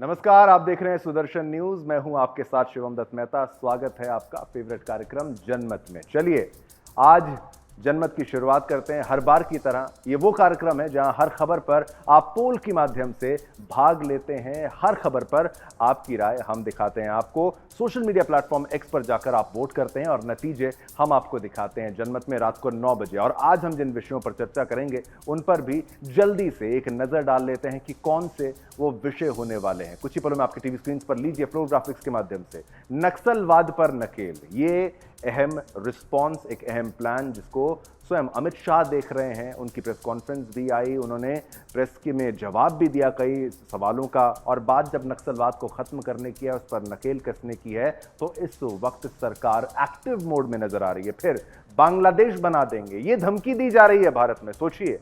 नमस्कार, आप देख रहे हैं सुदर्शन न्यूज। मैं हूं आपके साथ शिवम दत्त मेहता। स्वागत है आपका फेवरेट कार्यक्रम जनमत में। चलिए आज जनमत की शुरुआत करते हैं। हर बार की तरह ये वो कार्यक्रम है जहां हर खबर पर आप पोल के माध्यम से भाग लेते हैं। हर खबर पर आपकी राय हम दिखाते हैं आपको। सोशल मीडिया प्लेटफॉर्म एक्स पर जाकर आप वोट करते हैं और नतीजे हम आपको दिखाते हैं जनमत में रात को 9 बजे। और आज हम जिन विषयों पर चर्चा करेंगे उन पर भी जल्दी से एक नजर डाल लेते हैं कि कौन से वो विषय होने वाले हैं। कुछ ही पलों में आपके टीवी स्क्रीन पर लीजिए फ्लोर ग्राफिक्स के माध्यम से नक्सलवाद पर नकेल। ये अहम रिस्पॉन्स, एक अहम प्लान जिसको स्वयं अमित शाह देख रहे हैं। उनकी प्रेस कॉन्फ्रेंस भी आई, उन्होंने प्रेस के में जवाब भी दिया कई सवालों का। और बात जब नक्सलवाद को खत्म करने की है, उस पर नकेल कसने की है, तो इस वक्त सरकार एक्टिव मोड में नजर आ रही है। फिर बांग्लादेश बना देंगे, ये धमकी दी जा रही है भारत में। सोचिए,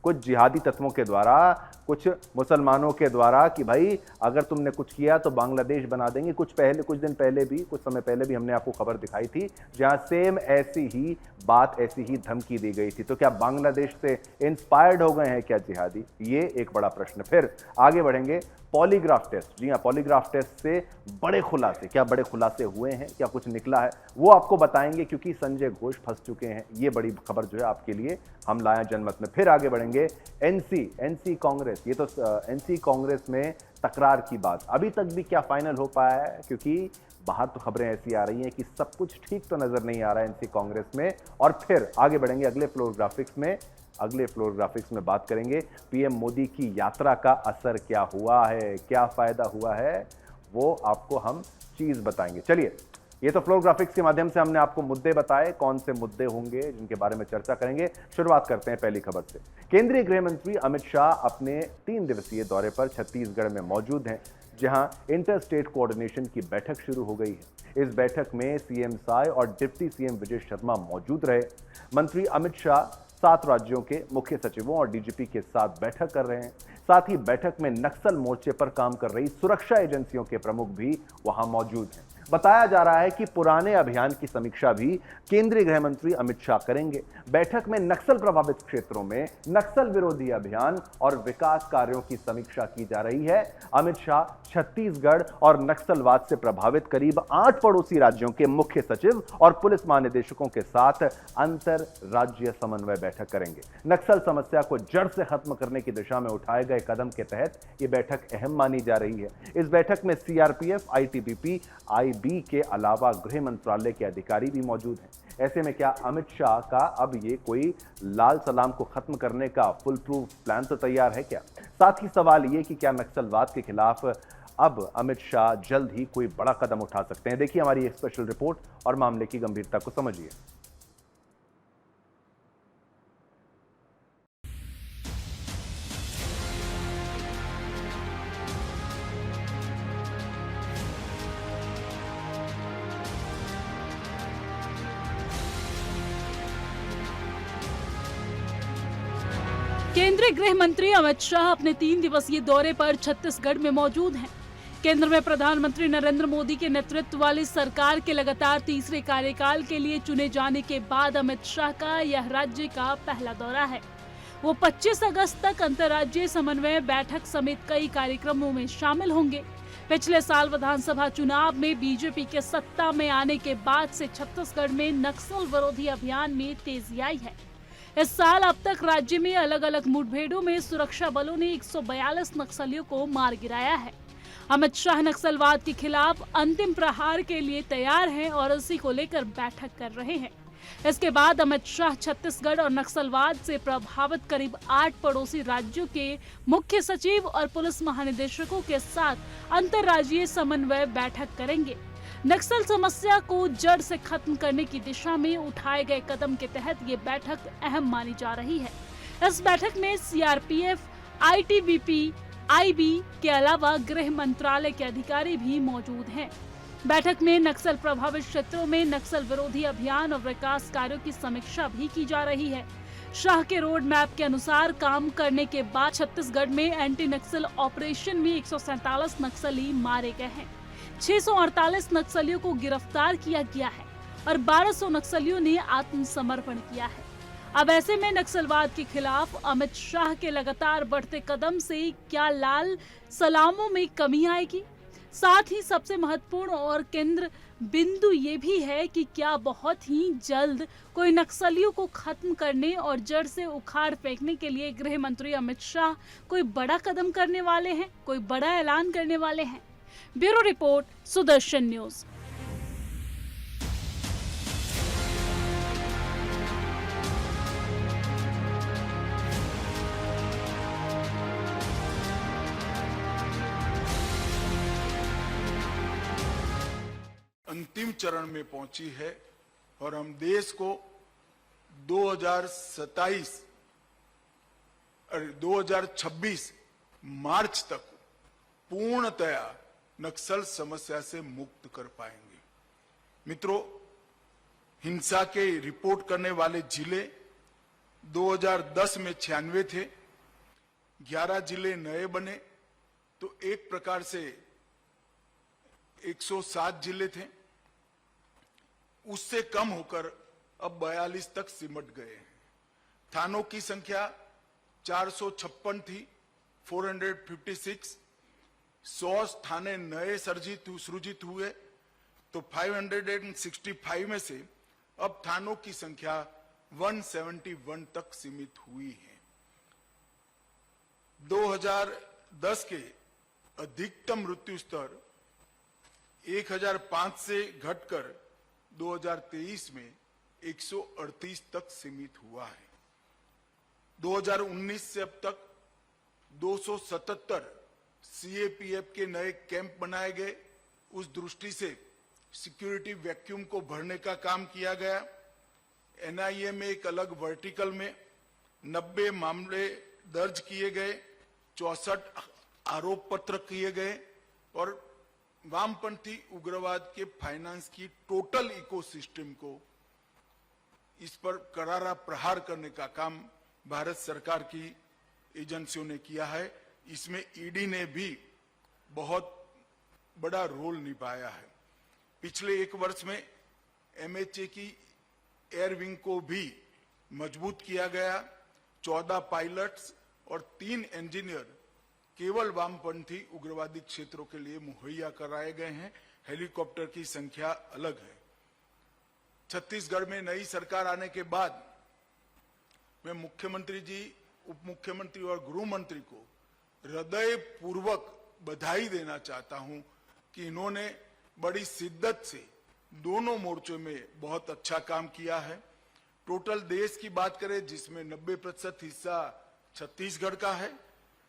कुछ जिहादी तत्वों के द्वारा, कुछ मुसलमानों के द्वारा कि भाई अगर तुमने कुछ किया तो बांग्लादेश बना देंगे। कुछ दिन पहले भी, कुछ समय पहले भी हमने आपको खबर दिखाई थी जहां सेम ऐसी ही बात, ऐसी ही धमकी दी गई थी। तो क्या बांग्लादेश से इंस्पायर्ड हो गए हैं क्या जिहादी? ये एक बड़ा प्रश्न। फिर आगे बढ़ेंगे। पॉलीग्राफ टेस्ट, जी हां, पॉलीग्राफ टेस्ट से बड़े खुलासे, क्या बड़े खुलासे हुए हैं, क्या कुछ निकला है, वो आपको बताएंगे क्योंकि संजय घोष फंस चुके हैं। ये बड़ी खबर जो है आपके लिए हम लाए जनमत में। फिर आगे बढ़ेंगे। एनसी कांग्रेस, ये तो एनसी कांग्रेस में तकरार की बात अभी तक भी क्या फाइनल हो पाया है, क्योंकि बाहर तो खबरें ऐसी आ रही हैं कि सब कुछ ठीक तो नजर नहीं आ रहा है एनसी कांग्रेस में। और फिर आगे बढ़ेंगे अगले फ्लोर ग्राफिक्स में। अगले फ्लोर ग्राफिक्स में बात करेंगे पीएम मोदी की यात्रा का असर क्या हुआ है, क्या फायदा हुआ है, वो आपको हम चीज बताएंगे। चलिए, ये तो फ्लोर ग्राफिक्स के माध्यम से हमने आपको मुद्दे बताए, कौन से मुद्दे होंगे जिनके बारे में चर्चा करेंगे। शुरुआत करते हैं पहली खबर से। केंद्रीय गृह मंत्री अमित शाह अपने 3 दिवसीय दौरे पर छत्तीसगढ़ में मौजूद हैं, जहां इंटर स्टेट कोऑर्डिनेशन की बैठक शुरू हो गई है। इस बैठक में सीएम साय और डिप्टी सीएम विजय शर्मा मौजूद रहे। मंत्री अमित शाह 7 राज्यों के मुख्य सचिवों और डीजीपी के साथ बैठक कर रहे हैं। साथ ही बैठक में नक्सल मोर्चे पर काम कर रही सुरक्षा एजेंसियों के प्रमुख भी वहां मौजूद हैं। बताया जा रहा है कि पुराने अभियान की समीक्षा भी केंद्रीय गृह मंत्री अमित शाह करेंगे। बैठक में नक्सल प्रभावित क्षेत्रों में नक्सल विरोधी अभियान और विकास कार्यों की समीक्षा की जा रही है। अमित शाह छत्तीसगढ़ और नक्सलवाद से प्रभावित करीब 8 पड़ोसी राज्यों के मुख्य सचिव और पुलिस महानिदेशकों के साथ अंतर राज्य समन्वय बैठक करेंगे। नक्सल समस्या को जड़ से खत्म करने की दिशा में उठाए गए कदम के तहत यह बैठक अहम मानी जा रही है। इस बैठक में सीआरपीएफ, आईटीबीपी, आईबी के अलावा गृह मंत्रालय के अधिकारी भी मौजूद हैं। ऐसे में क्या अमित शाह का अब ये कोई लाल सलाम को खत्म करने का फुल प्रूफ प्लान तो तैयार है क्या? साथ ही सवाल ये कि क्या नक्सलवाद के खिलाफ अब अमित शाह जल्द ही कोई बड़ा कदम उठा सकते हैं? देखिए हमारी एक स्पेशल रिपोर्ट और मामले की गंभीरता को समझिए। केंद्रीय गृह मंत्री अमित शाह अपने 3 दिवसीय दौरे पर छत्तीसगढ़ में मौजूद हैं। केंद्र में प्रधानमंत्री नरेंद्र मोदी के नेतृत्व वाली सरकार के लगातार तीसरे कार्यकाल के लिए चुने जाने के बाद अमित शाह का यह राज्य का पहला दौरा है। वो 25 अगस्त तक अंतर्राज्यीय समन्वय बैठक समेत कई कार्यक्रमों में शामिल होंगे। पिछले साल विधानसभा चुनाव में बीजेपी के सत्ता में आने के बाद से छत्तीसगढ़ में नक्सल विरोधी अभियान में तेजी आई है। इस साल अब तक राज्य में अलग अलग मुठभेड़ों में सुरक्षा बलों ने 142 नक्सलियों को मार गिराया है। अमित शाह नक्सलवाद के खिलाफ अंतिम प्रहार के लिए तैयार हैं और इसी को लेकर बैठक कर रहे हैं। इसके बाद अमित शाह छत्तीसगढ़ और नक्सलवाद से प्रभावित करीब 8 पड़ोसी राज्यों के मुख्य सचिव और पुलिस महानिदेशकों के साथ अंतर्राज्यीय समन्वय बैठक करेंगे। नक्सल समस्या को जड़ से खत्म करने की दिशा में उठाए गए कदम के तहत ये बैठक अहम मानी जा रही है। इस बैठक में सीआरपीएफ, आईटीबीपी, आईबी के अलावा गृह मंत्रालय के अधिकारी भी मौजूद हैं। बैठक में नक्सल प्रभावित क्षेत्रों में नक्सल विरोधी अभियान और विकास कार्यों की समीक्षा भी की जा रही है। शाह के रोड मैप के अनुसार काम करने के बाद छत्तीसगढ़ में एंटी नक्सल ऑपरेशन में 147 नक्सली मारे गए हैं। 648 नक्सलियों को गिरफ्तार किया गया है और 1200 नक्सलियों ने आत्मसमर्पण किया है। अब ऐसे में नक्सलवाद के खिलाफ अमित शाह के लगातार बढ़ते कदम से क्या लाल सलामों में कमी आएगी? साथ ही सबसे महत्वपूर्ण और केंद्र बिंदु ये भी है कि क्या बहुत ही जल्द कोई नक्सलियों को खत्म करने और जड़ से उखाड़ फेंकने के लिए गृह मंत्री अमित शाह कोई बड़ा कदम करने वाले हैं, कोई बड़ा ऐलान करने वाले हैं? Bureau report, Sudarshan news. अंतिम चरण में पहुंची है और हम देश को 2026 मार्च तक पूर्णतया नक्सल समस्या से मुक्त कर पाएंगे। मित्रों, हिंसा के रिपोर्ट करने वाले जिले 2010 में 96 थे, 11 जिले नए बने, तो एक प्रकार से 107 जिले थे। उससे कम होकर अब 42 तक सिमट गए हैं। थानों की संख्या 456 थी, 456। 100 थाने नए सृजित हुए, तो 565 में से अब थानों की संख्या 171 तक सीमित हुई है। 2010 के अधिकतम मृत्यु स्तर 1005 से घटकर 2023 में 138 तक सीमित हुआ है। 2019 से अब तक 277 सीएपीएफ के नए कैंप बनाए गए। उस दृष्टि से सिक्योरिटी वैक्यूम को भरने का काम किया गया। एनआईए में एक अलग वर्टिकल में 90 मामले दर्ज किए गए, 64 आरोप पत्र किए गए और वामपंथी उग्रवाद के फाइनेंस की टोटल इकोसिस्टम को इस पर करारा प्रहार करने का काम भारत सरकार की एजेंसियों ने किया है। इसमें ईडी ने भी बहुत बड़ा रोल निभाया है। पिछले एक वर्ष में एमएचए की एयर विंग को भी मजबूत किया गया। 14 पायलट्स और 3 इंजीनियर केवल वामपंथी उग्रवादी क्षेत्रों के लिए मुहैया कराए गए हैं। हेलीकॉप्टर की संख्या अलग है। छत्तीसगढ़ में नई सरकार आने के बाद मैं मुख्यमंत्री जी, उप मुख्यमंत्री और गृह मंत्री को हृदय पूर्वक बधाई देना चाहता हूं कि इन्होंने बड़ी शिद्दत से दोनों मोर्चों में बहुत अच्छा काम किया है। टोटल देश की बात करें जिसमें 90% हिस्सा छत्तीसगढ़ का है,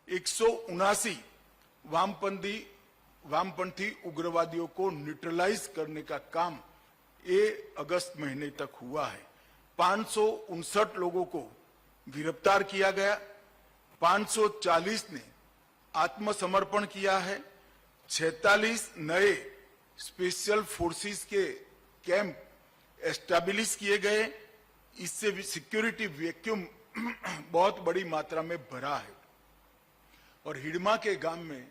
179 वामपंथी उग्रवादियों को न्यूट्रलाइज करने का काम अगस्त महीने तक हुआ है। 559 लोगों को गिरफ्तार किया गया, 540 ने आत्मसमर्पण किया है, 46 नए स्पेशल फोर्सेस के कैंप एस्टैब्लिश किए गए। इससे भी सिक्योरिटी वैक्यूम बहुत बड़ी मात्रा में भरा है। और हिडमा के गांव में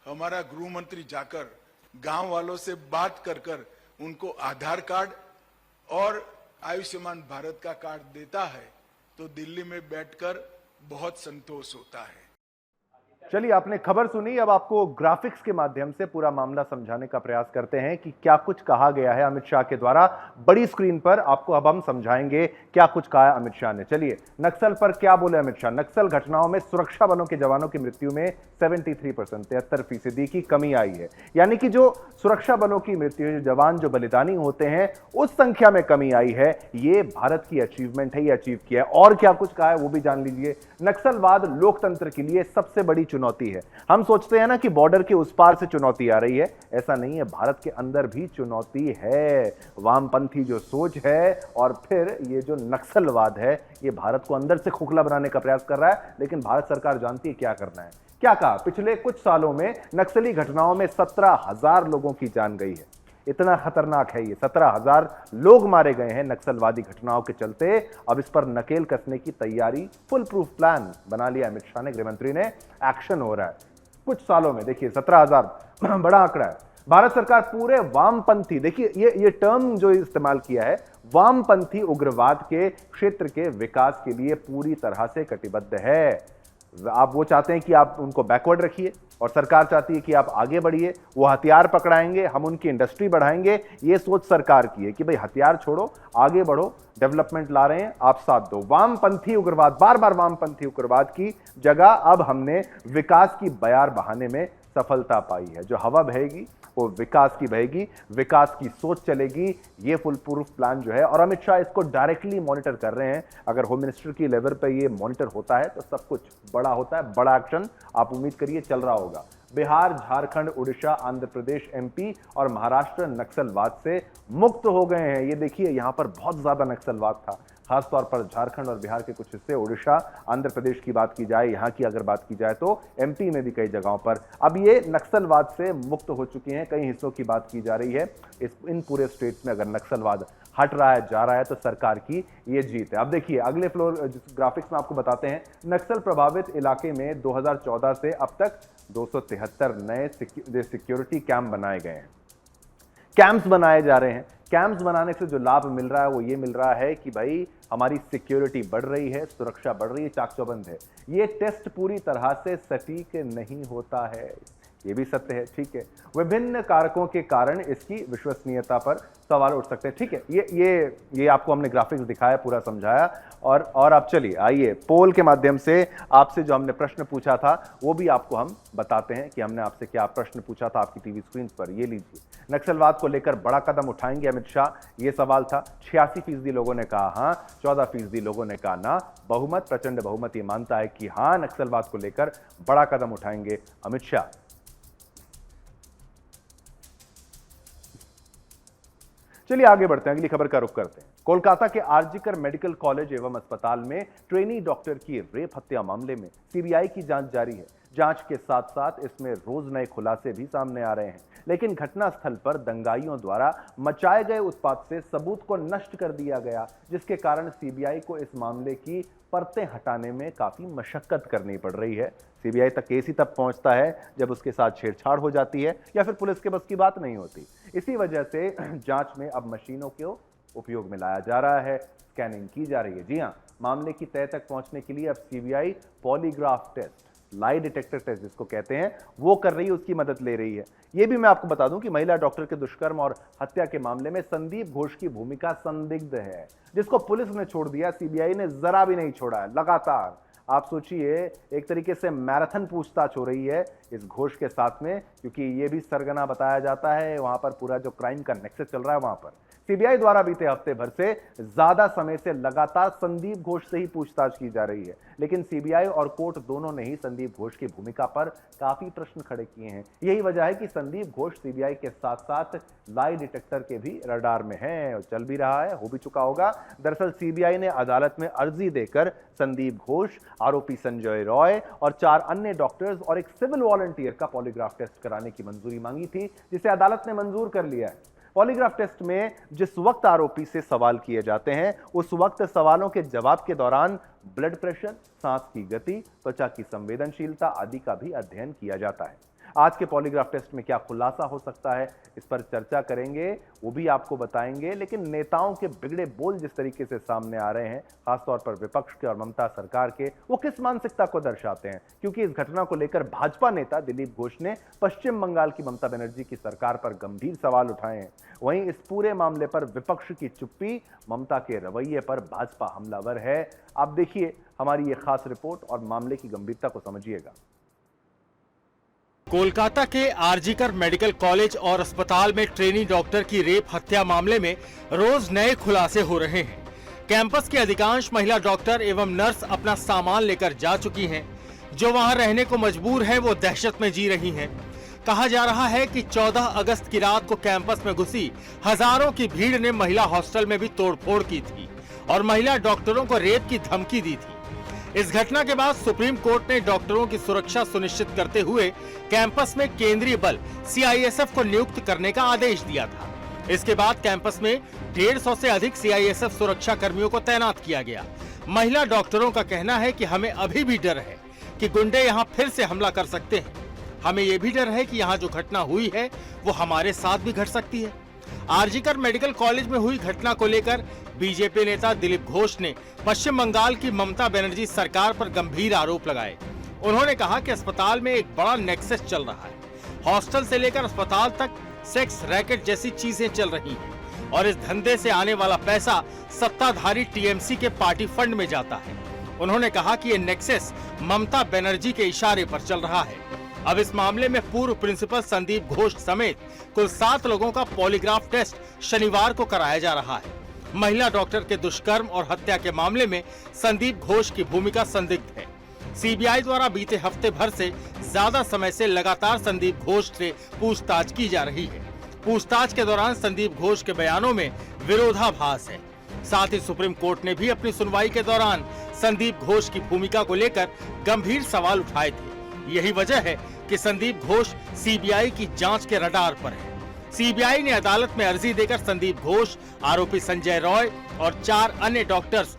हमारा गृह मंत्री जाकर गांव वालों से बात कर उनको आधार कार्ड और आयुष्मान भारत का कार्ड देता है, तो दिल्ली में बैठकर बहुत संतोष होता है। चलिए, आपने खबर सुनी, अब आपको ग्राफिक्स के माध्यम से पूरा मामला समझाने का प्रयास करते हैं कि क्या कुछ कहा गया है अमित शाह के द्वारा। बड़ी स्क्रीन पर आपको अब हम समझाएंगे क्या कुछ कहा अमित शाह ने। चलिए, नक्सल पर क्या बोले अमित शाह। नक्सल घटनाओं में सुरक्षा बलों के जवानों की मृत्यु में 73%, 73% की कमी आई है। यानी कि जो सुरक्षा बलों की मृत्यु, जो जवान जो बलिदानी होते हैं, उस संख्या में कमी आई है। ये भारत की अचीवमेंट है, ये अचीव किया है। और क्या कुछ कहा है वो भी जान लीजिए। नक्सलवाद लोकतंत्र के लिए सबसे बड़ी चुनौती है। हम सोचते हैं ना कि बॉर्डर के उस पार से चुनौती आ रही है, ऐसा नहीं है। भारत के अंदर भी चुनौती है। वामपंथी जो सोच है और फिर ये जो नक्सलवाद है, ये भारत को अंदर से खोखला बनाने का प्रयास कर रहा है। लेकिन भारत सरकार जानती है क्या करना है। क्या कहा, पिछले कुछ सालों में नक्सली घटनाओं में 17,000 लोगों की जान गई है। इतना खतरनाक है ये। 17,000 लोग मारे गए हैं नक्सलवादी घटनाओं के चलते। अब इस पर नकेल कसने की तैयारी, फुल प्रूफ प्लान बना लिया अमित शाह ने, गृहमंत्री ने। एक्शन हो रहा है कुछ सालों में। देखिए 17,000 बड़ा आंकड़ा है। भारत सरकार पूरे वामपंथी, देखिए ये टर्म जो इस्तेमाल किया है, वामपंथी उग्रवाद के क्षेत्र के विकास के लिए पूरी तरह से कटिबद्ध है। आप वो चाहते हैं कि आप उनको बैकवर्ड रखिए और सरकार चाहती है कि आप आगे बढ़िए, वो हथियार पकड़ाएंगे, हम उनकी इंडस्ट्री बढ़ाएंगे। ये सोच सरकार की है कि भाई हथियार छोड़ो, आगे बढ़ो, डेवलपमेंट ला रहे हैं, आप साथ दो। वामपंथी उग्रवाद, बार बार वामपंथी उग्रवाद की जगह अब हमने विकास की बयार बहाने में सफलता पाई है। जो हवा बहेगी वो विकास की बहेगी, विकास की सोच चलेगी, ये फुल प्रूफ प्लान जो है, और अमित शाह इसको डायरेक्टली मॉनिटर कर रहे हैं। अगर होम मिनिस्टर की लेवल पर ये मॉनिटर होता है तो सब कुछ बड़ा होता है, बड़ा एक्शन आप उम्मीद करिए चल रहा होगा। बिहार, झारखंड, उड़ीसा, आंध्र प्रदेश, एमपी और महाराष्ट्र नक्सलवाद से मुक्त हो गए हैं। ये देखिए यहां पर बहुत ज्यादा नक्सलवाद था, खासतौर पर झारखंड और बिहार के कुछ हिस्से, उड़ीसा, आंध्र प्रदेश की बात की जाए, यहाँ की अगर बात की जाए तो एमपी में भी कई जगहों पर अब ये नक्सलवाद से मुक्त हो चुकी हैं। कई हिस्सों की बात की जा रही है। इन पूरे स्टेट्स में अगर नक्सलवाद हट रहा है, जा रहा है, तो सरकार की ये जीत है। अब देखिए अगले फ्लोर ग्राफिक्स में आपको बताते हैं, नक्सल प्रभावित इलाके में 2014 से अब तक 273 नए सिक्योरिटी कैंप बनाए गए हैं। कैंप्स बनाए जा रहे हैं। कैंप्स बनाने से जो लाभ मिल रहा है वो ये मिल रहा है कि भाई हमारी सिक्योरिटी बढ़ रही है, सुरक्षा बढ़ रही है, चाक चौबंद है। ये टेस्ट पूरी तरह से सटीक नहीं होता है, ये भी सत्य है, ठीक है। विभिन्न कारकों के कारण इसकी विश्वसनीयता पर सवाल उठ सकते हैं, ठीक है। ये आपको हमने ग्राफिक्स दिखाया, पूरा समझाया। और अब चलिए आइए पोल के माध्यम से आपसे जो हमने प्रश्न पूछा था वो भी आपको हम बताते हैं कि हमने आपसे क्या प्रश्न पूछा था आपकी टीवी स्क्रीन पर। ये लीजिए, नक्सलवाद को लेकर बड़ा कदम उठाएंगे अमित शाह, ये सवाल था। 86% लोगों ने कहा हां, 14% लोगों ने कहा ना। बहुमत, प्रचंड बहुमत ये मानता है कि हां, नक्सलवाद को लेकर बड़ा कदम उठाएंगे अमित शाह। चलिए आगे बढ़ते हैं, अगली खबर का रुख करते हैं। कोलकाता के आरजीकर मेडिकल कॉलेज एवं अस्पताल में ट्रेनी डॉक्टर की रेप हत्या मामले में सीबीआई की जांच जारी है। जांच के साथ साथ इसमें रोज नए खुलासे भी सामने आ रहे हैं, लेकिन घटनास्थल पर दंगाइयों द्वारा मचाए गए उत्पात से सबूत को नष्ट कर दिया गया, जिसके कारण सीबीआई को इस मामले की परतें हटाने में काफी मशक्कत करनी पड़ रही है। सीबीआई तक केस ही तब पहुंचता है जब उसके साथ छेड़छाड़ हो जाती है या फिर पुलिस के बस की बात नहीं होती। इसी वजह से जांच में अब मशीनों को उपयोग में लाया जा रहा है, स्कैनिंग की जा रही है। जी हां, मामले की तह तक पहुंचने के लिए अब CBI polygraph test, lie detector test जिसको कहते हैं, वो कर रही है, उसकी मदद ले रही है। ये भी मैं आपको बता दूं कि महिला डॉक्टर के दुष्कर्म और हत्या के मामले में संदीप घोष की भूमिका संदिग्ध है, जिसको पुलिस ने छोड़ दिया, सीबीआई ने जरा भी नहीं छोड़ा है। लगातार आप सोचिए एक तरीके से मैराथन पूछताछ हो रही है इस घोष के साथ में, क्योंकि ये भी सरगना बताया जाता है, वहां पर पूरा जो क्राइम का नेक्सस चल रहा है वहां पर सीबीआई द्वारा बीते हफ्ते भर से ज्यादा समय से लगातार संदीप घोष से ही पूछताछ की जा रही है। लेकिन सीबीआई और कोर्ट दोनों ने ही संदीप घोष की भूमिका पर काफी प्रश्न खड़े किए हैं। यही वजह है कि संदीप घोष सीबीआई के साथ साथ लाई डिटेक्टर के भी रडार में है और चल भी रहा है, हो भी चुका होगा। दरअसल सीबीआई ने अदालत में अर्जी देकर संदीप घोष, आरोपी संजय रॉय और 4 अन्य डॉक्टर्स और एक सिविल वॉलंटियर का पॉलीग्राफ टेस्ट कराने की मंजूरी मांगी थी, जिसे अदालत ने मंजूर कर लिया है। पॉलीग्राफ टेस्ट में जिस वक्त आरोपी से सवाल किए जाते हैं, उस वक्त सवालों के जवाब के दौरान ब्लड प्रेशर, सांस की गति, त्वचा की संवेदनशीलता आदि का भी अध्ययन किया जाता है। आज के पॉलीग्राफ टेस्ट में क्या खुलासा हो सकता है, इस पर चर्चा करेंगे, वो भी आपको बताएंगे। लेकिन नेताओं के बिगड़े बोल जिस तरीके से सामने आ रहे हैं, खासतौर पर विपक्ष के और ममता सरकार के, वो किस मानसिकता को दर्शाते हैं? क्योंकि इस घटना को लेकर भाजपा नेता दिलीप घोष ने पश्चिम बंगाल की ममता बनर्जी की सरकार पर गंभीर सवाल उठाए हैं। वहीं इस पूरे मामले पर विपक्ष की चुप्पी, ममता के रवैये पर भाजपा हमलावर है। आप देखिए हमारी ये खास रिपोर्ट और मामले की गंभीरता को समझिएगा। कोलकाता के आरजीकर मेडिकल कॉलेज और अस्पताल में ट्रेनी डॉक्टर की रेप हत्या मामले में रोज नए खुलासे हो रहे हैं। कैंपस के अधिकांश महिला डॉक्टर एवं नर्स अपना सामान लेकर जा चुकी हैं। जो वहां रहने को मजबूर हैं, वो दहशत में जी रही हैं। कहा जा रहा है कि 14 अगस्त की रात को कैंपस में घुसी हजारों की भीड़ ने महिला हॉस्टल में भी तोड़फोड़ की थी और महिला डॉक्टरों को रेप की धमकी दी थी। इस घटना के बाद सुप्रीम कोर्ट ने डॉक्टरों की सुरक्षा सुनिश्चित करते हुए कैंपस में केंद्रीय बल सीआईएसएफ को नियुक्त करने का आदेश दिया था। इसके बाद कैंपस में 150 से अधिक सीआईएसएफ सुरक्षा कर्मियों को तैनात किया गया। महिला डॉक्टरों का कहना है कि हमें अभी भी डर है कि गुंडे यहां फिर से हमला कर सकते हैं। हमें ये भी डर है कि यहाँ जो घटना हुई है वो हमारे साथ भी घट सकती है। आरजीकर मेडिकल कॉलेज में हुई घटना को लेकर बीजेपी नेता दिलीप घोष ने पश्चिम बंगाल की ममता बनर्जी सरकार पर गंभीर आरोप लगाए। उन्होंने कहा कि अस्पताल में एक बड़ा नेक्सस चल रहा है। हॉस्टल से लेकर अस्पताल तक सेक्स रैकेट जैसी चीजें चल रही हैं और इस धंधे से आने वाला पैसा सत्ताधारी टीएमसी के पार्टी फंड में जाता है। उन्होंने कहा कि ये नेक्सस ममता बनर्जी के इशारे पर चल रहा है। अब इस मामले में पूर्व प्रिंसिपल संदीप घोष समेत कुल 7 लोगों का पॉलीग्राफ टेस्ट शनिवार को कराया जा रहा है। महिला डॉक्टर के दुष्कर्म और हत्या के मामले में संदीप घोष की भूमिका संदिग्ध है। सीबीआई द्वारा बीते हफ्ते भर से ज्यादा समय से लगातार संदीप घोष से पूछताछ की जा रही है। पूछताछ के दौरान संदीप घोष के बयानों में विरोधाभास है। साथ ही सुप्रीम कोर्ट ने भी अपनी सुनवाई के दौरान संदीप घोष की भूमिका को लेकर गंभीर सवाल उठाए थे। यही वजह है कि संदीप घोष सीबीआई की जांच के रडार पर है। सीबीआई ने अदालत में अर्जी देकर संदीप घोष, आरोपी संजय रॉय और 4 अन्य डॉक्टर्स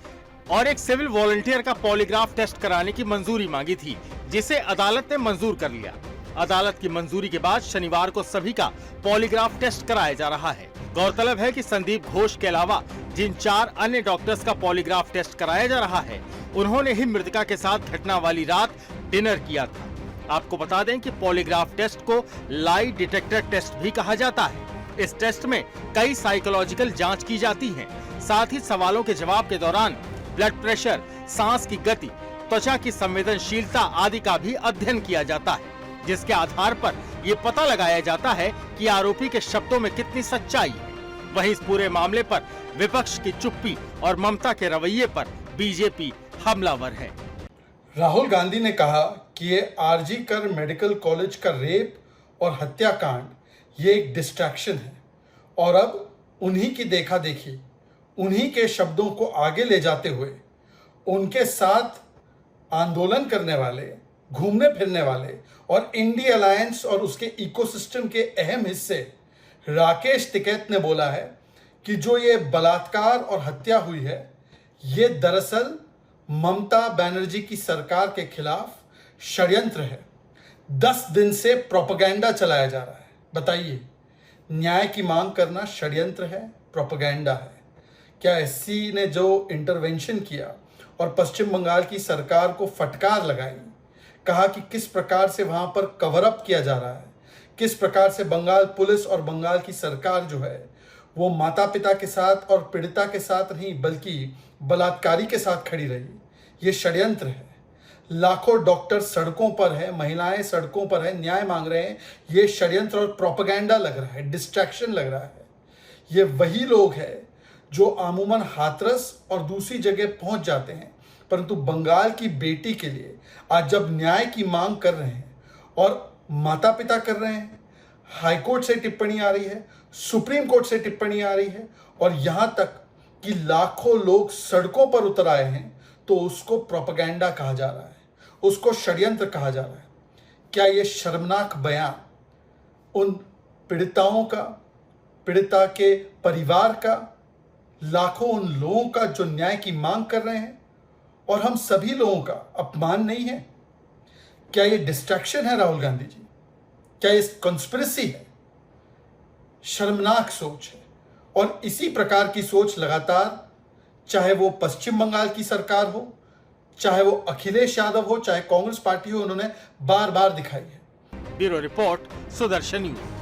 और एक सिविल वॉलंटियर का पॉलीग्राफ टेस्ट कराने की मंजूरी मांगी थी, जिसे अदालत ने मंजूर कर लिया। अदालत की मंजूरी के बाद शनिवार को सभी का पॉलीग्राफ टेस्ट कराया जा रहा है। गौरतलब है कि संदीप घोष के अलावा जिन 4 अन्य डॉक्टर्स का पॉलीग्राफ टेस्ट कराया जा रहा है, उन्होंने ही मृतका के साथ घटना वाली रात डिनर किया था। आपको बता दें कि पॉलीग्राफ टेस्ट को लाई डिटेक्टर टेस्ट भी कहा जाता है। इस टेस्ट में कई साइकोलॉजिकल जांच की जाती है। साथ ही सवालों के जवाब के दौरान ब्लड प्रेशर, सांस की गति, त्वचा की संवेदनशीलता आदि का भी अध्ययन किया जाता है, जिसके आधार पर ये पता लगाया जाता है कि आरोपी के शब्दों में कितनी सच्चाई है। वहीं इस पूरे मामले पर विपक्ष की चुप्पी और ममता के रवैये पर बीजेपी हमलावर है। राहुल गांधी ने कहा कि ये आरजीकर मेडिकल कॉलेज का रेप और हत्याकांड ये एक डिस्ट्रैक्शन है और अब उन्हीं की देखा देखी, उन्हीं के शब्दों को आगे ले जाते हुए उनके साथ आंदोलन करने वाले, घूमने फिरने वाले और इंडिया अलायंस और उसके इकोसिस्टम के अहम हिस्से राकेश टिकैत ने बोला है कि जो ये बलात्कार और हत्या हुई है, ये दरअसल ममता बनर्जी की सरकार के खिलाफ षड्यंत्र है। 10 दिन से प्रोपेगेंडा चलाया जा रहा है। बताइए, न्याय की मांग करना षड्यंत्र है, प्रोपेगेंडा है? क्या एससी ने जो इंटरवेंशन किया और पश्चिम बंगाल की सरकार को फटकार लगाई, कहा कि किस प्रकार से वहां पर कवर अप किया जा रहा है, किस प्रकार से बंगाल पुलिस और बंगाल की सरकार जो है वो माता पिता के साथ और पीड़िता के साथ नहीं बल्कि बलात्कारी के साथ खड़ी रही, ये षड्यंत्र है। लाखों डॉक्टर सड़कों पर है, महिलाएं सड़कों पर है, न्याय मांग रहे हैं, ये षड्यंत्र और प्रोपेगेंडा लग रहा है, डिस्ट्रैक्शन लग रहा है। ये वही लोग हैं जो अमूमन हाथरस और दूसरी जगह पहुंच जाते हैं, परंतु बंगाल की बेटी के लिए आज जब न्याय की मांग कर रहे हैं और माता पिता कर रहे हैं, हाईकोर्ट से टिप्पणी आ रही है, सुप्रीम कोर्ट से टिप्पणी आ रही है और यहां तक कि लाखों लोग सड़कों पर उतर आए हैं, तो उसको प्रोपेगेंडा कहा जा रहा है, उसको षड्यंत्र कहा जा रहा है। क्या ये शर्मनाक बयान उन पीड़िताओं का, पीड़िता के परिवार का, लाखों उन लोगों का जो न्याय की मांग कर रहे हैं और हम सभी लोगों का अपमान नहीं है? क्या ये डिस्ट्रैक्शन है राहुल गांधी जी? क्या ये कॉन्स्पिरेसी है? शर्मनाक सोच है और इसी प्रकार की सोच लगातार, चाहे वो पश्चिम बंगाल की सरकार हो, चाहे वो अखिलेश यादव हो, चाहे कांग्रेस पार्टी हो, उन्होंने बार बार दिखाई है। Bureau report, Sudarshan news.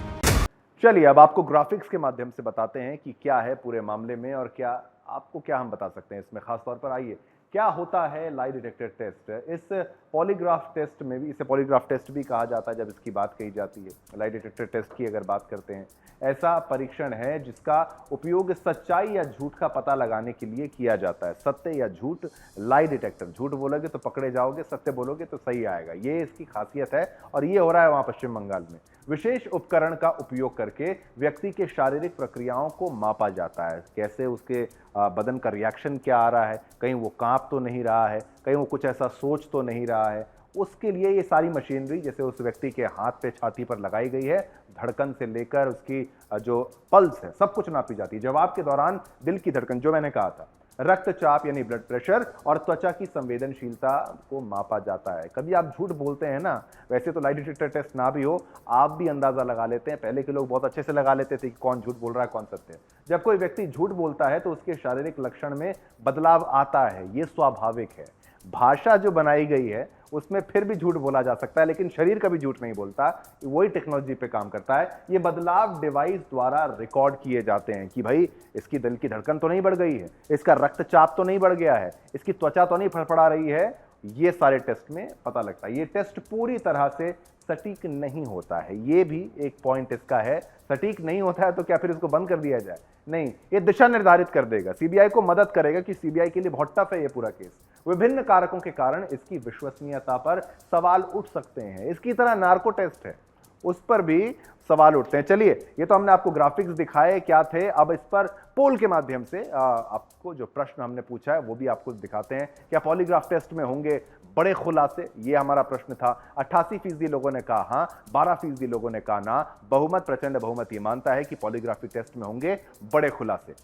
चलिए अब आपको ग्राफिक्स के माध्यम से बताते हैं कि क्या है पूरे मामले में और क्या आपको क्या हम बता सकते हैं इसमें। खासतौर पर आइए, क्या होता है लाई डिटेक्टर टेस्ट? इस पॉलीग्राफ टेस्ट में भी, इसे पॉलीग्राफ टेस्ट भी कहा जाता है जब इसकी बात कही जाती है। लाई डिटेक्टर टेस्ट की अगर बात करते हैं, ऐसा परीक्षण है जिसका उपयोग सच्चाई या झूठ का पता लगाने के लिए किया जाता है। सत्य या झूठ, लाई डिटेक्टर। झूठ बोलोगे तो पकड़े जाओगे, सत्य बोलोगे तो सही आएगा, ये इसकी खासियत है और ये हो रहा है वहां पश्चिम बंगाल में। विशेष उपकरण का उपयोग करके व्यक्ति के शारीरिक प्रक्रियाओं को मापा जाता है। कैसे उसके बदन का रिएक्शन क्या आ रहा है, कहीं वो कांप तो नहीं रहा है, कहीं वो कुछ ऐसा सोच तो नहीं रहा है। उसके लिए ये सारी मशीनरी जैसे उस व्यक्ति के हाथ पे छाती पर लगाई गई है, धड़कन से लेकर उसकी जो पल्स है सब कुछ नापी जाती है। जवाब के दौरान दिल की धड़कन, जो मैंने कहा था, रक्तचाप यानी ब्लड प्रेशर और त्वचा की संवेदनशीलता को मापा जाता है। कभी आप झूठ बोलते हैं ना, वैसे तो लाई डिटेक्टर टेस्ट ना भी हो, आप भी अंदाजा लगा लेते हैं। पहले के लोग बहुत अच्छे से लगा लेते थे कि कौन झूठ बोल रहा है, कौन सत्य है। जब कोई व्यक्ति झूठ बोलता है तो उसके शारीरिक लक्षण में बदलाव आता है, ये स्वाभाविक है। भाषा जो बनाई गई है उसमें फिर भी झूठ बोला जा सकता है, लेकिन शरीर कभी झूठ नहीं बोलता। वही टेक्नोलॉजी पे काम करता है। ये बदलाव डिवाइस द्वारा रिकॉर्ड किए जाते हैं कि भाई इसकी दिल की धड़कन तो नहीं बढ़ गई है, इसका रक्तचाप तो नहीं बढ़ गया है, इसकी त्वचा तो नहीं फड़फड़ा रही है। ये सारे टेस्ट में पता लगता है। ये टेस्ट पूरी तरह से सटीक नहीं होता है, ये भी एक पॉइंट इसका है। सटीक नहीं होता है तो क्या फिर इसको बंद कर दिया जाए? नहीं, ये दिशा निर्धारित कर देगा, सीबीआई को मदद करेगा कि सीबीआई के लिए बहुत टफ है ये पूरा केस। विभिन्न कारकों के कारण इसकी विश्वसनीयता पर सवाल उठ सकते हैं। इसकी तरह नार्को टेस्ट है, उस पर भी सवाल उठते हैं। चलिए, ये तो हमने आपको ग्राफिक्स दिखाए क्या थे, अब इस पर पोल के माध्यम से आपको जो प्रश्न हमने पूछा है वो भी आपको दिखाते हैं। क्या पॉलीग्राफ टेस्ट में होंगे बड़े खुलासे? ये हमारा प्रश्न था। 88% लोगों ने कहा हां, 12% लोगों ने कहा ना। बहुमत, प्रचंड बहुमत ये मानता है कि पॉलीग्राफी टेस्ट में होंगे बड़े खुलासे।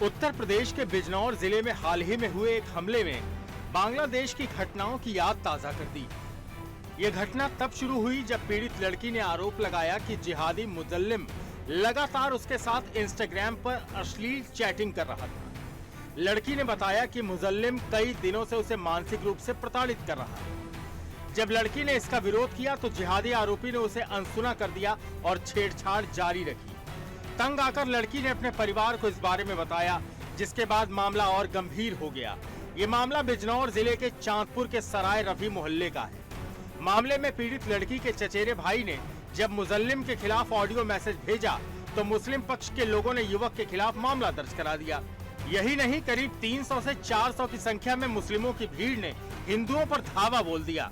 उत्तर प्रदेश के बिजनौर जिले में हाल ही में हुए एक हमले में बांग्लादेश की घटनाओं की याद ताजा कर दी। ये घटना तब शुरू हुई जब पीड़ित लड़की ने आरोप लगाया कि जिहादी मुजल्लिम लगातार उसके साथ इंस्टाग्राम पर अश्लील चैटिंग कर रहा था। लड़की ने बताया कि मुजल्लिम कई दिनों से उसे मानसिक रूप से प्रताड़ित कर रहा है। जब लड़की ने इसका विरोध किया तो जिहादी आरोपी ने उसे अनसुना कर दिया और छेड़छाड़ जारी रखी। तंग आकर लड़की ने अपने परिवार को इस बारे में बताया, जिसके बाद मामला और गंभीर हो गया। ये मामला बिजनौर जिले के चांदपुर के सराय रफी मोहल्ले का है। मामले में पीड़ित लड़की के चचेरे भाई ने जब मुजल्लिम के खिलाफ ऑडियो मैसेज भेजा तो मुस्लिम पक्ष के लोगों ने युवक के खिलाफ मामला दर्ज करा दिया। यही नहीं, करीब 300 से 400 की संख्या में मुस्लिमों की भीड़ ने हिंदुओं पर धावा बोल दिया,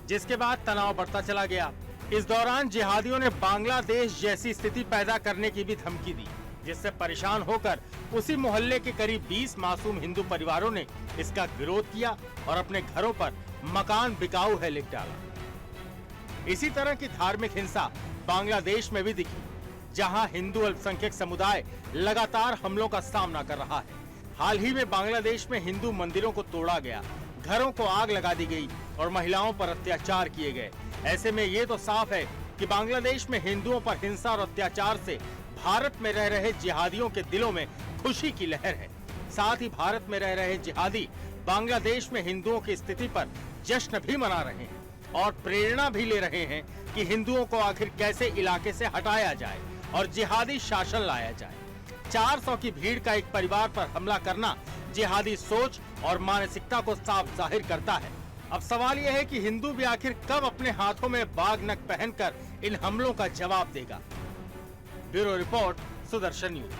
जिसके बाद तनाव बढ़ता चला गया। इस दौरान जिहादियों ने बांग्लादेश जैसी स्थिति पैदा करने की भी धमकी दी, जिससे परेशान होकर उसी मोहल्ले के करीब 20 मासूम हिंदू परिवारों ने इसका विरोध किया और अपने घरों पर मकान बिकाऊ है लिख डाला। इसी तरह की धार्मिक हिंसा बांग्लादेश में भी दिखी, जहां हिंदू अल्पसंख्यक समुदाय लगातार हमलों का सामना कर रहा है। हाल ही में बांग्लादेश में हिंदू मंदिरों को तोड़ा गया, घरों को आग लगा दी गई और महिलाओं पर अत्याचार किए गए। ऐसे में ये तो साफ है कि बांग्लादेश में हिंदुओं पर हिंसा और अत्याचार से भारत में रह रहे जिहादियों के दिलों में खुशी की लहर है। साथ ही भारत में रह रहे जिहादी बांग्लादेश में हिंदुओं की स्थिति पर जश्न भी मना रहे हैं और प्रेरणा भी ले रहे हैं कि हिंदुओं को आखिर कैसे इलाके से हटाया जाए और जिहादी शासन लाया जाए। 400 की भीड़ का एक परिवार पर हमला करना जिहादी सोच और मानसिकता को साफ जाहिर करता है। अब सवाल यह है कि हिंदू भी आखिर कब अपने हाथों में बाघ नख पहनकर इन हमलों का जवाब देगा। Bureau report, Sudarshan news.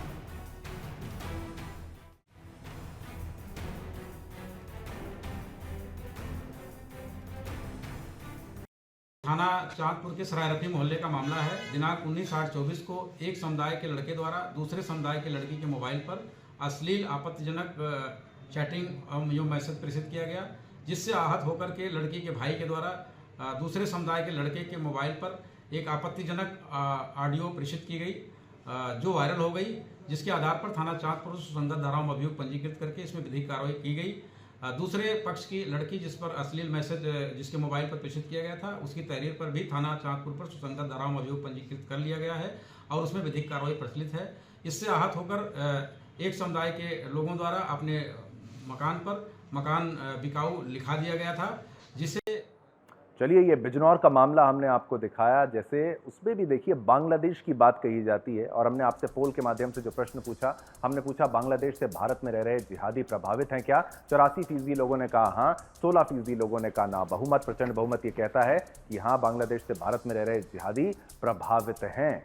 थाना चांदपुर के सराय रफी मोहल्ले का मामला है। दिनांक 19/8/24 को एक समुदाय के लड़के द्वारा दूसरे समुदाय के लड़की के मोबाइल पर अश्लील आपत्तिजनक चैटिंग यो मैसेज प्रेषित किया गया, जिससे आहत होकर के लड़की के भाई के द्वारा दूसरे समुदाय के लड़के के मोबाइल पर एक आपत्तिजनक ऑडियो प्रेषित की गई, जो वायरल हो गई, जिसके आधार पर थाना चांदपुर सुसंगत धाराओं में अभियोग पंजीकृत करके इसमें विधिक कार्रवाई की गई। दूसरे पक्ष की लड़की जिस पर अश्लील मैसेज जिसके मोबाइल पर प्रेषित किया गया था, उसकी तहरीर पर भी थाना चांदपुर पर सुसंगत धाराओं में अभियोग पंजीकृत कर लिया गया है और उसमें विधिक कार्रवाई प्रचलित है। इससे आहत होकर एक समुदाय के लोगों द्वारा अपने मकान पर मकान बिकाऊ लिखा दिया गया था, जिसे चलिए, ये बिजनौर का मामला हमने आपको दिखाया। जैसे उसमें भी देखिए बांग्लादेश की बात कही जाती है और हमने आपसे पोल के माध्यम से जो प्रश्न पूछा, हमने पूछा बांग्लादेश से भारत में रह रहे जिहादी प्रभावित हैं क्या? 84% लोगों ने कहा हाँ, 16% लोगों ने कहा ना। बहुमत, प्रचंड बहुमत ये कहता है कि हाँ, बांग्लादेश से भारत में रह रहे जिहादी प्रभावित हैं।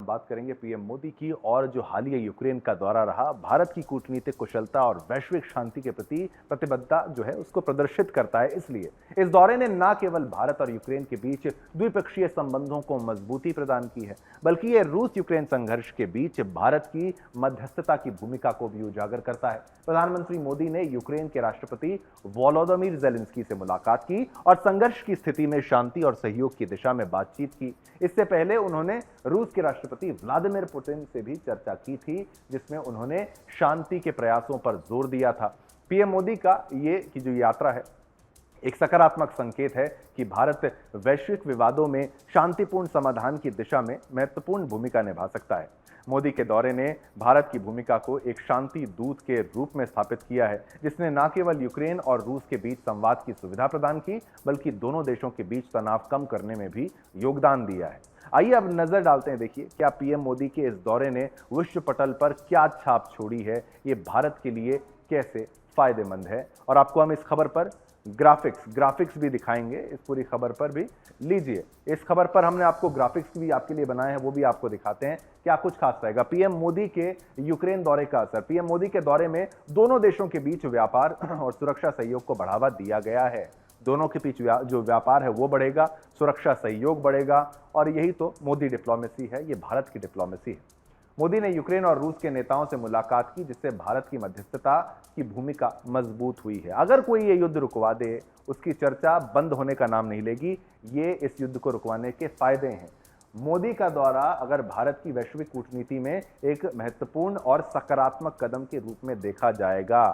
बात करेंगे पीएम मोदी की और जो हालिया यूक्रेन का दौरा रहा भारत की कूटनीतिक कुशलता और वैश्विक शांति के प्रति प्रतिबद्धता जो है उसको प्रदर्शित करता है। इसलिए इस दौरे ने न केवल भारत और यूक्रेन के बीच द्विपक्षीय संबंधों को मजबूती प्रदान की है, बल्कि यह रूस यूक्रेन संघर्ष के बीच भारत की मध्यस्थता की भूमिका को भी उजागर करता है। प्रधानमंत्री मोदी ने यूक्रेन के राष्ट्रपति वोलोदिमीर ज़ेलेंस्की से मुलाकात की और संघर्ष की स्थिति में शांति और सहयोग की दिशा में बातचीत की। इससे पहले उन्होंने रूस के राष्ट्रपति व्लादिमीर पुतिन से भी चर्चा की थी, जिसमें उन्होंने शांति के प्रयासों पर जोर दिया था। पीएम मोदी का ये जो यात्रा है एक सकारात्मक संकेत है कि भारत वैश्विक विवादों में शांतिपूर्ण समाधान की दिशा में महत्वपूर्ण भूमिका निभा सकता है। मोदी के दौरे ने भारत की भूमिका को एक शांति दूत के रूप में स्थापित किया है, जिसने न केवल यूक्रेन और रूस के बीच संवाद की सुविधा प्रदान की, बल्कि दोनों देशों के बीच तनाव कम करने में भी योगदान दिया है। आइए अब नजर डालते हैं, देखिए क्या पीएम मोदी के इस दौरे ने विश्व पटल पर क्या छाप छोड़ी है, ये भारत के लिए कैसे फायदेमंद है। और आपको हम इस खबर पर ग्राफिक्स भी दिखाएंगे, इस पूरी खबर पर भी। लीजिए, इस खबर पर हमने आपको ग्राफिक्स भी आपके लिए बनाए हैं, वो भी आपको दिखाते हैं क्या कुछ खास रहेगा। पीएम मोदी के यूक्रेन दौरे का असर। पीएम मोदी के दौरे में दोनों देशों के बीच व्यापार और सुरक्षा सहयोग को बढ़ावा दिया गया है। दोनों के बीच जो व्यापार है वो बढ़ेगा, सुरक्षा सहयोग बढ़ेगा, और यही तो मोदी डिप्लोमेसी है, ये भारत की डिप्लोमेसी है। मोदी ने यूक्रेन और रूस के नेताओं से मुलाकात की, जिससे भारत की मध्यस्थता की भूमिका मजबूत हुई है। अगर कोई ये युद्ध रुकवा दे, उसकी चर्चा बंद होने का नाम नहीं लेगी। ये इस युद्ध को रुकवाने के फायदे हैं। मोदी का दौरा अगर भारत की वैश्विक कूटनीति में एक महत्वपूर्ण और सकारात्मक कदम के रूप में देखा जाएगा।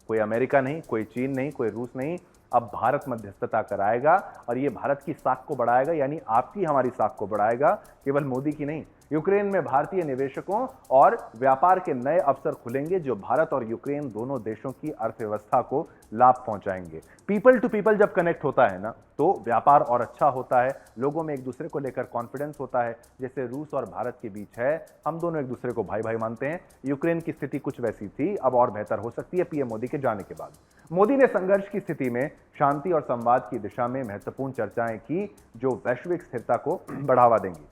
कोई अमेरिका नहीं, कोई चीन नहीं, कोई रूस नहीं, अब भारत मध्यस्थता कराएगा और ये भारत की साख को बढ़ाएगा, यानी आपकी हमारी साख को बढ़ाएगा, केवल मोदी की नहीं। यूक्रेन में भारतीय निवेशकों और व्यापार के नए अवसर खुलेंगे, जो भारत और यूक्रेन दोनों देशों की अर्थव्यवस्था को लाभ पहुंचाएंगे। पीपल टू पीपल जब कनेक्ट होता है ना, तो व्यापार और अच्छा होता है, लोगों में एक दूसरे को लेकर कॉन्फिडेंस होता है। जैसे रूस और भारत के बीच है, हम दोनों एक दूसरे को भाई भाई मानते हैं। यूक्रेन की स्थिति कुछ वैसी थी, अब और बेहतर हो सकती है पीएम मोदी के जाने के बाद। मोदी ने संघर्ष की स्थिति में शांति और संवाद की दिशा में महत्वपूर्ण चर्चाएं की, जो वैश्विक स्थिरता को बढ़ावा देंगी।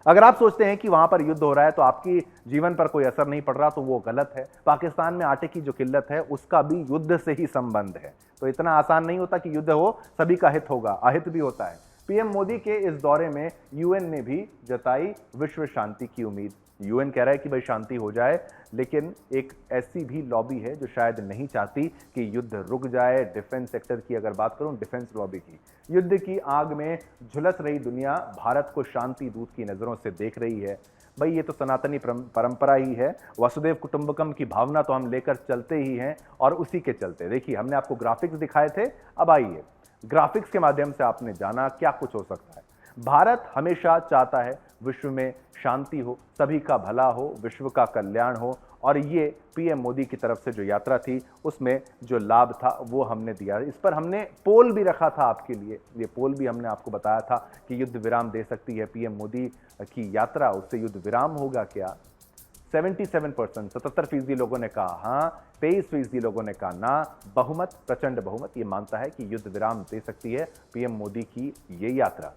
अगर आप सोचते हैं कि वहां पर युद्ध हो रहा है तो आपकी जीवन पर कोई असर नहीं पड़ रहा, तो वो गलत है। पाकिस्तान में आटे की जो किल्लत है उसका भी युद्ध से ही संबंध है। तो इतना आसान नहीं होता कि युद्ध हो सभी का हित होगा, अहित भी होता है। पीएम मोदी के इस दौरे में यूएन ने भी जताई विश्व शांति की उम्मीद। यूएन कह रहा है कि भाई शांति हो जाए, लेकिन एक ऐसी भी लॉबी है जो शायद नहीं चाहती कि युद्ध रुक जाए। डिफेंस सेक्टर की अगर बात करूं, डिफेंस लॉबी की, युद्ध की आग में झुलस रही दुनिया भारत को शांति दूत की नजरों से देख रही है। भाई ये तो सनातनी परंपरा ही है, वसुदेव कुटुंबकम की भावना तो हम लेकर चलते ही हैं, और उसी के चलते देखिए हमने आपको ग्राफिक्स दिखाए थे। अब आइए, ग्राफिक्स के माध्यम से आपने जाना क्या कुछ हो सकता है। भारत हमेशा चाहता है विश्व में शांति हो, सभी का भला हो, विश्व का कल्याण हो, और ये पीएम मोदी की तरफ से जो यात्रा थी उसमें जो लाभ था वो हमने दिया। इस पर हमने पोल भी रखा था आपके लिए, ये पोल भी हमने आपको बताया था कि युद्ध विराम दे सकती है पीएम मोदी की यात्रा, उससे युद्ध विराम होगा क्या। 77% 77% लोगों ने कहा हाँ, 23% लोगों ने कहा ना। बहुमत, प्रचंड बहुमत ये मानता है कि युद्ध विराम दे सकती है पीएम मोदी की ये यात्रा।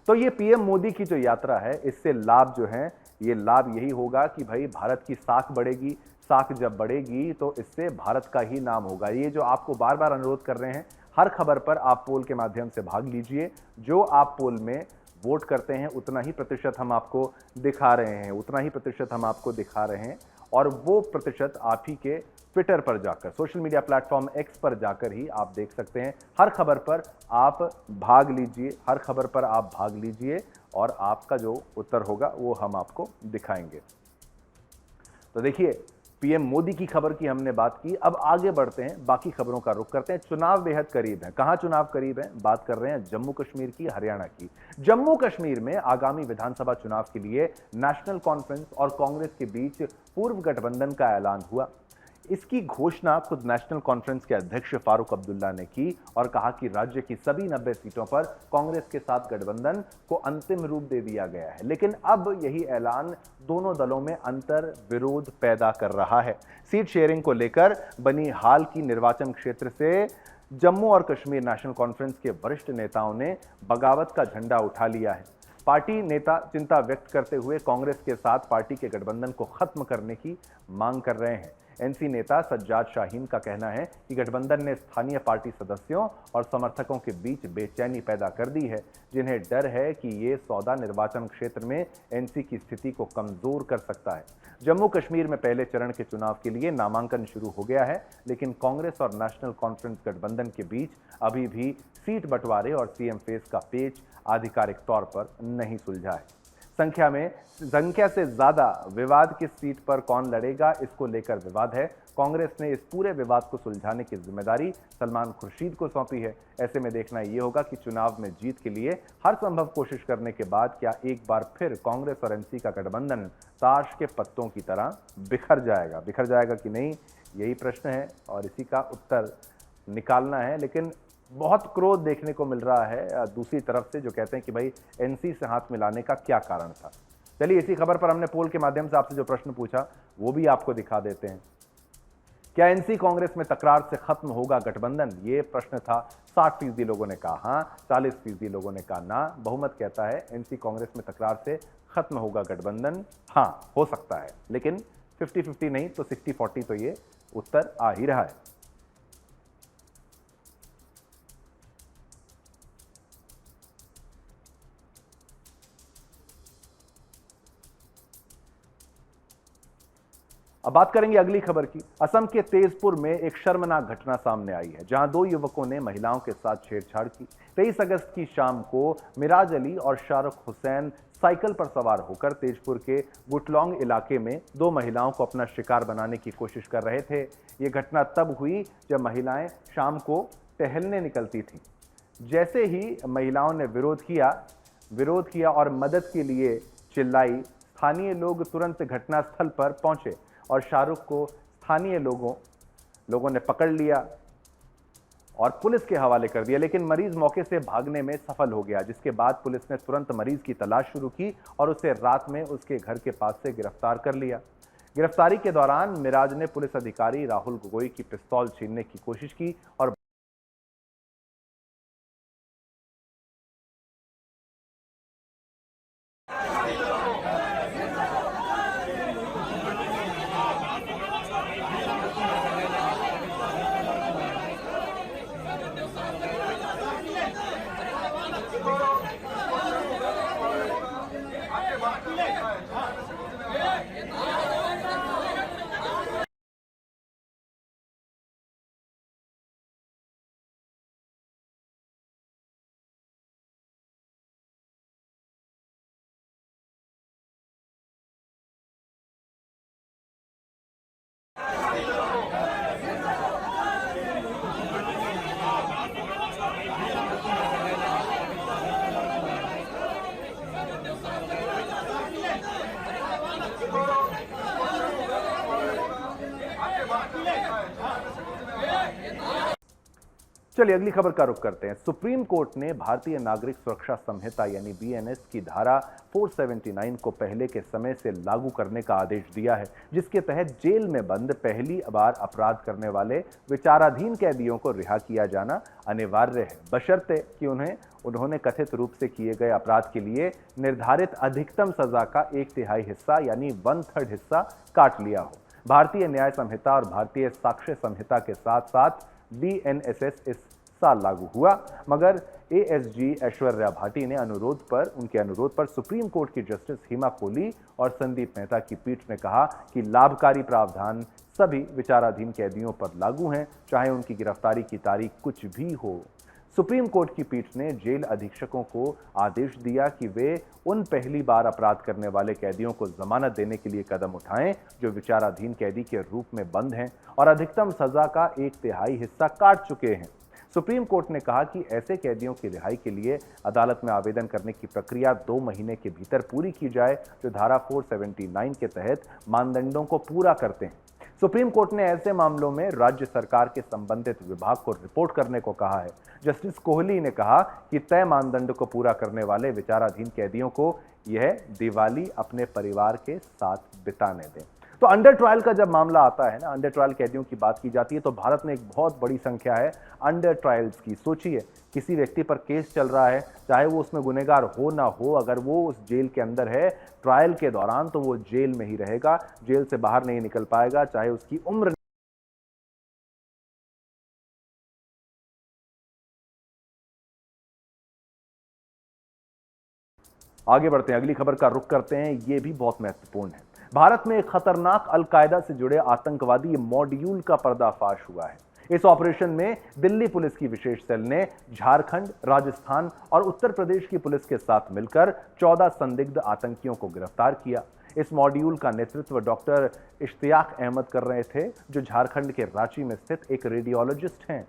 तो ये पीएम मोदी की जो यात्रा है, इससे लाभ जो है, ये लाभ यही होगा कि भाई भारत की साख बढ़ेगी। साख जब बढ़ेगी तो इससे भारत का ही नाम होगा। ये जो आपको बार बार अनुरोध कर रहे हैं, हर खबर पर आप पोल के माध्यम से भाग लीजिए। जो आप पोल में वोट करते हैं उतना ही प्रतिशत हम आपको दिखा रहे हैं, उतना ही प्रतिशत हम आपको दिखा रहे हैं, और वो प्रतिशत आप ही के ट्विटर पर जाकर, सोशल मीडिया प्लेटफॉर्म एक्स पर जाकर ही आप देख सकते हैं। हर खबर पर आप भाग लीजिए, हर खबर पर आप भाग लीजिए, और आपका जो उत्तर होगा वो हम आपको दिखाएंगे। तो देखिए, पीएम मोदी की खबर की हमने बात की, अब आगे बढ़ते हैं, बाकी खबरों का रुख करते हैं। चुनाव बेहद करीब है। कहां चुनाव करीब है? बात कर रहे हैं जम्मू कश्मीर की, हरियाणा की। जम्मू कश्मीर में आगामी विधानसभा चुनाव के लिए नेशनल कॉन्फ्रेंस और कांग्रेस के बीच पूर्व गठबंधन का ऐलान हुआ। इसकी घोषणा खुद नेशनल कॉन्फ्रेंस के अध्यक्ष फारूक अब्दुल्ला ने की और कहा कि राज्य की सभी 90 सीटों पर कांग्रेस के साथ गठबंधन को अंतिम रूप दे दिया गया है। लेकिन अब यही ऐलान दोनों दलों में अंतर विरोध पैदा कर रहा है। सीट शेयरिंग को लेकर बनी हाल की निर्वाचन क्षेत्र से जम्मू और कश्मीर नेशनल कॉन्फ्रेंस के वरिष्ठ नेताओं ने बगावत का झंडा उठा लिया है। पार्टी नेता चिंता व्यक्त करते हुए कांग्रेस के साथ पार्टी के गठबंधन को खत्म करने की मांग कर रहे हैं। एनसी नेता सज्जाद शाहीन का कहना है कि गठबंधन ने स्थानीय पार्टी सदस्यों और समर्थकों के बीच बेचैनी पैदा कर दी है, जिन्हें डर है कि ये सौदा निर्वाचन क्षेत्र में एनसी की स्थिति को कमजोर कर सकता है। जम्मू कश्मीर में पहले चरण के चुनाव के लिए नामांकन शुरू हो गया है, लेकिन कांग्रेस और नेशनल कॉन्फ्रेंस गठबंधन के बीच अभी भी सीट बंटवारे और सीएम फेस का पेच आधिकारिक तौर पर नहीं सुलझा है। संख्या से ज्यादा विवाद किस सीट पर कौन लड़ेगा, इसको लेकर विवाद है। कांग्रेस ने इस पूरे विवाद को सुलझाने की जिम्मेदारी सलमान खुर्शीद को सौंपी है। ऐसे में देखना यह होगा कि चुनाव में जीत के लिए हर संभव कोशिश करने के बाद क्या एक बार फिर कांग्रेस और एनसी का गठबंधन ताश के पत्तों की तरह बिखर जाएगा कि नहीं, यही प्रश्न है और इसी का उत्तर निकालना है। लेकिन बहुत क्रोध देखने को मिल रहा है दूसरी तरफ से, जो कहते हैं कि भाई एनसी से हाथ मिलाने का क्या कारण था। चलिए, इसी खबर पर हमने पोल के माध्यम से आपसे जो प्रश्न पूछा वो भी आपको दिखा देते हैं। क्या एनसी कांग्रेस में तकरार से खत्म होगा गठबंधन? ये प्रश्न था। 60% लोगों ने कहा हाँ, 40% लोगों ने कहा ना। बहुमत कहता है एनसी कांग्रेस में तकरार से खत्म होगा गठबंधन, हाँ हो सकता है, लेकिन 50-50 नहीं तो 60-40 तो ये उत्तर आ ही रहा है। अब बात करेंगे अगली खबर की। असम के तेजपुर में एक शर्मनाक घटना सामने आई है, जहां 2 युवकों ने महिलाओं के साथ छेड़छाड़ की। 23 अगस्त की शाम को मिराज अली और शाहरुख हुसैन साइकिल पर सवार होकर तेजपुर के गुटलौंग इलाके में 2 महिलाओं को अपना शिकार बनाने की कोशिश कर रहे थे। ये घटना तब हुई जब महिलाएं शाम को टहलने निकलती थीं। जैसे ही महिलाओं ने विरोध किया और मदद के लिए चिल्लाई, स्थानीय लोग तुरंत घटनास्थल पर पहुंचे और शाहरुख को स्थानीय लोगों ने पकड़ लिया और पुलिस के हवाले कर दिया। लेकिन मरीज मौके से भागने में सफल हो गया, जिसके बाद पुलिस ने तुरंत मरीज की तलाश शुरू की और उसे रात में उसके घर के पास से गिरफ्तार कर लिया। गिरफ्तारी के दौरान मिराज ने पुलिस अधिकारी राहुल गोगोई की पिस्तौल छीनने की कोशिश की और चलिए अगली खबर का रुख करते हैं। सुप्रीम कोर्ट ने भारतीय नागरिक सुरक्षा संहिता यानी बीएनएस की धारा 479 को पहले के समय से लागू करने का आदेश दिया है, जिसके तहत जेल में बंद पहली बार अपराध करने वाले विचाराधीन कैदियों को रिहा किया जाना अनिवार्य है, बशर्ते कि उन्होंने कथित रूप से किए गए अपराध के लिए निर्धारित अधिकतम सजा का 1/3 हिस्सा यानी 1/3 हिस्सा काट लिया हो। भारतीय न्याय संहिता और भारतीय साक्ष्य संहिता के साथ साथ बीएनएसएस इस साल लागू हुआ, मगर एएसजी ऐश्वर्या भाटी ने उनके अनुरोध पर सुप्रीम कोर्ट की जस्टिस हिमा कोहली और संदीप मेहता की पीठ ने कहा कि लाभकारी प्रावधान सभी विचाराधीन कैदियों पर लागू हैं, चाहे उनकी गिरफ्तारी की तारीख कुछ भी हो। सुप्रीम कोर्ट की पीठ ने जेल अधीक्षकों को आदेश दिया कि वे उन पहली बार अपराध करने वाले कैदियों को जमानत देने के लिए कदम उठाएं जो विचाराधीन कैदी के रूप में बंद हैं और अधिकतम सजा का 1/3 हिस्सा काट चुके हैं। सुप्रीम कोर्ट ने कहा कि ऐसे कैदियों की रिहाई के लिए अदालत में आवेदन करने की प्रक्रिया 2 महीने के भीतर पूरी की जाए, जो धारा 479 के तहत मानदंडों को पूरा करते हैं। सुप्रीम कोर्ट ने ऐसे मामलों में राज्य सरकार के संबंधित विभाग को रिपोर्ट करने को कहा है। जस्टिस कोहली ने कहा कि तय मानदंड को पूरा करने वाले विचाराधीन कैदियों को यह दिवाली अपने परिवार के साथ बिताने दें। तो अंडर ट्रायल का जब मामला आता है ना, अंडर ट्रायल कैदियों की बात की जाती है, तो भारत में एक बहुत बड़ी संख्या है अंडर ट्रायल्स की। सोचिए, किसी व्यक्ति पर केस चल रहा है, चाहे वो उसमें गुनहगार हो ना हो, अगर वो उस जेल के अंदर है ट्रायल के दौरान, तो वो जेल में ही रहेगा, जेल से बाहर नहीं निकल पाएगा, चाहे उसकी उम्र। आगे बढ़ते हैं, अगली खबर का रुख करते हैं, यह भी बहुत महत्वपूर्ण है। भारत में एक खतरनाक अलकायदा से जुड़े आतंकवादी मॉड्यूल का पर्दाफाश हुआ है। इस ऑपरेशन में दिल्ली पुलिस की विशेष सेल ने झारखंड, राजस्थान और उत्तर प्रदेश की पुलिस के साथ मिलकर 14 संदिग्ध आतंकियों को गिरफ्तार किया। इस मॉड्यूल का नेतृत्व डॉक्टर इश्तियाक अहमद कर रहे थे, जो झारखंड के रांची में स्थित एक रेडियोलॉजिस्ट हैं।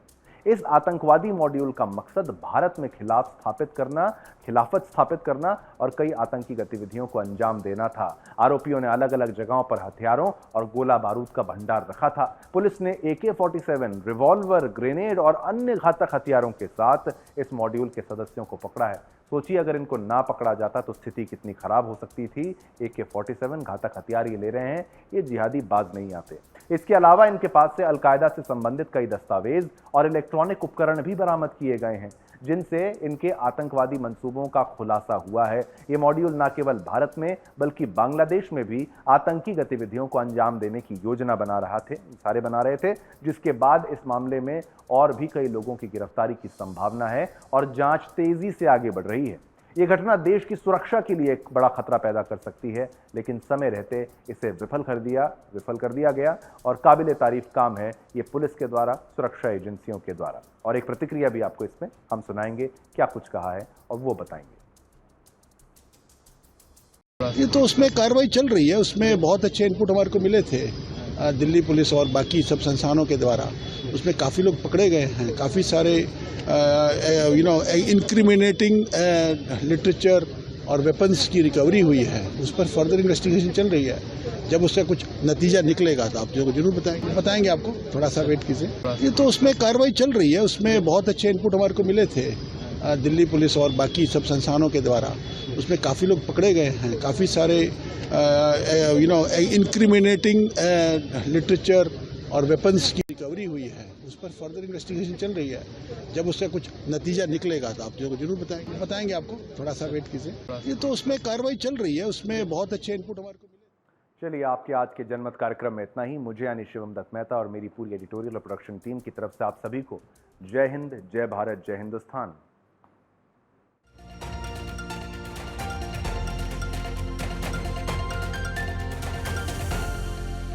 इस आतंकवादी मॉड्यूल का मकसद भारत में खिलाफत स्थापित करना और कई आतंकी गतिविधियों को अंजाम देना था। आरोपियों ने अलग अलग जगहों पर हथियारों और गोला बारूद का भंडार रखा था। पुलिस ने AK-47, रिवॉल्वर, ग्रेनेड और अन्य घातक हथियारों के साथ इस मॉड्यूल के सदस्यों को पकड़ा है। सोचिए, अगर इनको ना पकड़ा जाता तो स्थिति कितनी खराब हो सकती थी। AK-47 घातक हथियार ये ले रहे हैं, ये जिहादी बाज नहीं आते। इसके अलावा इनके पास से अलकायदा से संबंधित कई दस्तावेज और इलेक्ट्रॉनिक उपकरण भी बरामद किए गए हैं, जिनसे इनके आतंकवादी मंसूबों का खुलासा हुआ है। ये मॉड्यूल न केवल भारत में बल्कि बांग्लादेश में भी आतंकी गतिविधियों को अंजाम देने की योजना बना रहे थे, जिसके बाद इस मामले में और भी कई लोगों की गिरफ्तारी की संभावना है और जांच तेजी से आगे बढ़ रही है। ये घटना देश की सुरक्षा के लिए एक बड़ा खतरा पैदा कर सकती है, लेकिन समय रहते इसे विफल कर दिया गया और काबिले तारीफ काम है ये पुलिस के द्वारा, सुरक्षा एजेंसियों के द्वारा। और एक प्रतिक्रिया भी आपको इसमें हम सुनाएंगे, क्या कुछ कहा है और वो बताएंगे। ये तो उसमें कार्रवाई चल रही है, उसमें बहुत अच्छे इनपुट हमारे को मिले थे दिल्ली पुलिस और बाकी सब संस्थानों के द्वारा। उसमें काफ़ी लोग पकड़े गए हैं, काफ़ी सारे इंक्रिमिनेटिंग लिटरेचर और वेपन्स की रिकवरी हुई है। उस पर फर्दर इन्वेस्टिगेशन चल रही है। जब उससे कुछ नतीजा निकलेगा तो आप जरूर बताएंगे आपको, थोड़ा सा वेट कीजिए। ये तो उसमें कार्रवाई चल रही है, उसमें बहुत अच्छे इनपुट हमारे को मिले थे दिल्ली पुलिस और बाकी सब संस्थानों के द्वारा। उसमें काफ़ी लोग पकड़े गए हैं, काफ़ी सारे इंक्रिमिनेटिंग लिटरेचर और वेपन्स की रिकवरी हुई है। उस पर फर्दर इन्वेस्टिगेशन चल रही है। जब उससे कुछ नतीजा निकलेगा तो आप जरूर बताएंगे आपको, थोड़ा सा वेट कीजिए। ये तो उसमें कार्रवाई चल रही है, उसमें बहुत अच्छे इनपुट हमारे को मिले। चलिए, आपके आज के जनमत कार्यक्रम में इतना ही। मुझे यानी शिवम दत्त मेहता और मेरी पूरी एडिटोरियल और प्रोडक्शन टीम की तरफ से आप सभी को जय हिंद, जय भारत, जय हिंदुस्तान।